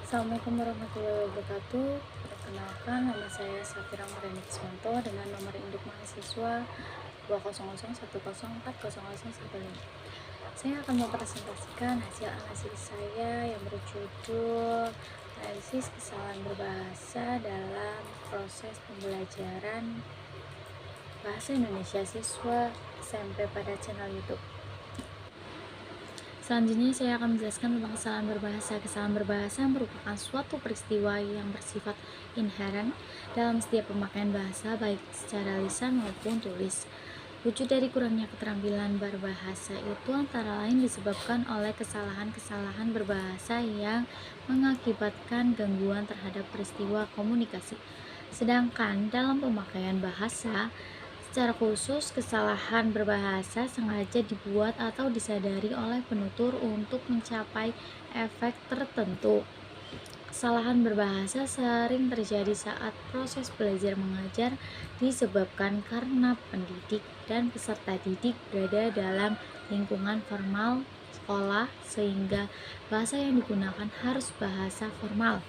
Assalamualaikum warahmatullahi wabarakatuh. Perkenalkan, nama saya Safira Mariani Kiswanto dengan nomor induk mahasiswa 20010404015. Saya akan mempresentasikan hasil analisis saya yang berjudul analisis kesalahan berbahasa dalam proses pembelajaran bahasa Indonesia siswa SMP pada channel YouTube. Selanjutnya saya akan menjelaskan tentang kesalahan berbahasa. Kesalahan berbahasa merupakan suatu peristiwa yang bersifat inheren dalam setiap pemakaian bahasa, baik secara lisan maupun tulis. Wujud dari kurangnya keterampilan berbahasa itu antara lain disebabkan oleh kesalahan-kesalahan berbahasa yang mengakibatkan gangguan terhadap peristiwa komunikasi. Sedangkan dalam pemakaian bahasa, secara khusus, kesalahan berbahasa sengaja dibuat atau disadari oleh penutur untuk mencapai efek tertentu. Kesalahan berbahasa sering terjadi saat proses belajar mengajar disebabkan karena pendidik dan peserta didik berada dalam lingkungan formal sekolah, sehingga bahasa yang digunakan harus bahasa formal.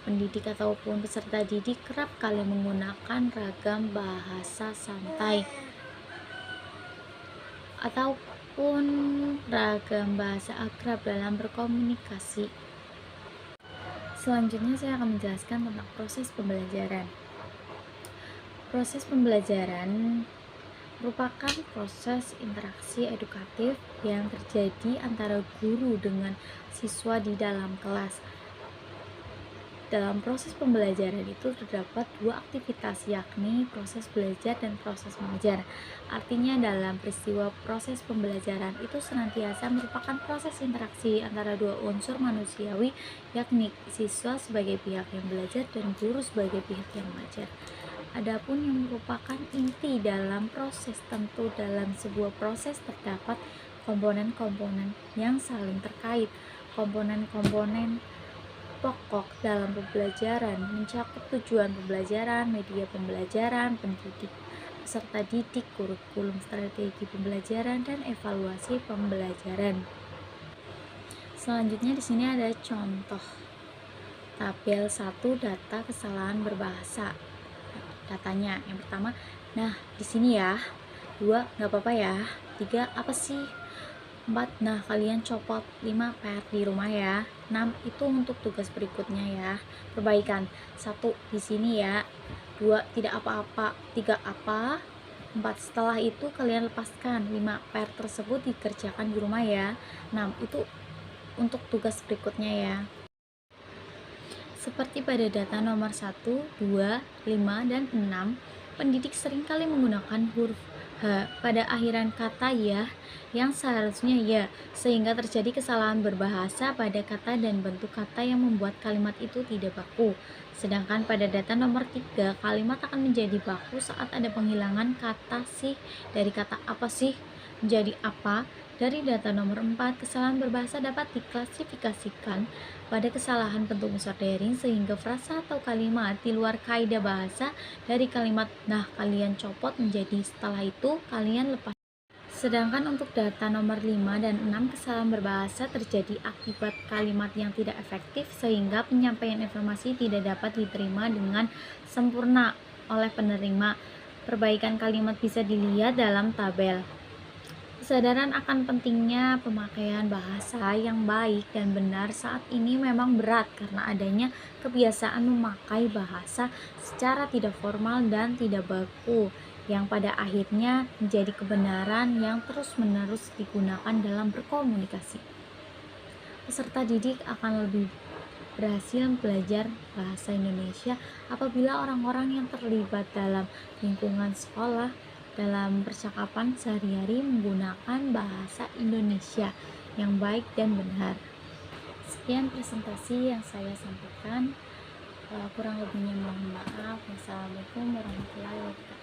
Pendidik ataupun peserta didik kerap kali menggunakan ragam bahasa santai ataupun ragam bahasa akrab dalam berkomunikasi. Selanjutnya saya akan menjelaskan tentang proses pembelajaran. Proses pembelajaran merupakan proses interaksi edukatif yang terjadi antara guru dengan siswa di dalam kelas. Dalam proses pembelajaran itu terdapat dua aktivitas, yakni proses belajar dan proses mengajar. Artinya dalam peristiwa proses pembelajaran itu senantiasa merupakan proses interaksi antara dua unsur manusiawi, yakni siswa sebagai pihak yang belajar dan guru sebagai pihak yang mengajar. Adapun yang merupakan inti dalam proses, tentu dalam sebuah proses terdapat komponen-komponen yang saling terkait. Komponen-komponen pokok dalam pembelajaran mencakup tujuan pembelajaran, media pembelajaran, pendidik, peserta didik, kurikulum, strategi pembelajaran, dan evaluasi pembelajaran. Selanjutnya di sini ada contoh tabel 1 data kesalahan berbahasa. Datanya yang pertama, nah di sini ya. 2, nggak apa-apa ya. 3, apa sih? 4, nah kalian copot. 5, PR di rumah ya. 6, itu untuk tugas berikutnya ya. Perbaikan. 1, di sini ya. 2, tidak apa-apa. 3, apa? 4, setelah itu kalian lepaskan. 5, PR tersebut dikerjakan di rumah ya. 6, itu untuk tugas berikutnya ya. Seperti pada data nomor 1, 2, 5, dan 6, pendidik seringkali menggunakan huruf H pada akhiran kata ya yang seharusnya ya, sehingga terjadi kesalahan berbahasa pada kata dan bentuk kata yang membuat kalimat itu tidak baku. Sedangkan pada data nomor 3, kalimat akan menjadi baku saat ada penghilangan kata sih dari kata apa sih menjadi apa. Dari data nomor 4, kesalahan berbahasa dapat diklasifikasikan pada kesalahan bentuk unsur daring, sehingga frasa atau kalimat di luar kaidah bahasa dari kalimat nah kalian copot menjadi setelah itu kalian lepas. Sedangkan untuk data nomor 5 dan 6, kesalahan berbahasa terjadi akibat kalimat yang tidak efektif sehingga penyampaian informasi tidak dapat diterima dengan sempurna oleh penerima. Perbaikan kalimat bisa dilihat dalam tabel. Kesadaran akan pentingnya pemakaian bahasa yang baik dan benar saat ini memang berat karena adanya kebiasaan memakai bahasa secara tidak formal dan tidak baku, yang pada akhirnya menjadi kebenaran yang terus-menerus digunakan dalam berkomunikasi. Peserta didik akan lebih berhasil belajar bahasa Indonesia apabila orang-orang yang terlibat dalam lingkungan sekolah dalam percakapan sehari-hari menggunakan bahasa Indonesia yang baik dan benar. Sekian presentasi yang saya sampaikan. Kurang lebihnya mohon maaf. Wassalamualaikum warahmatullahi wabarakatuh.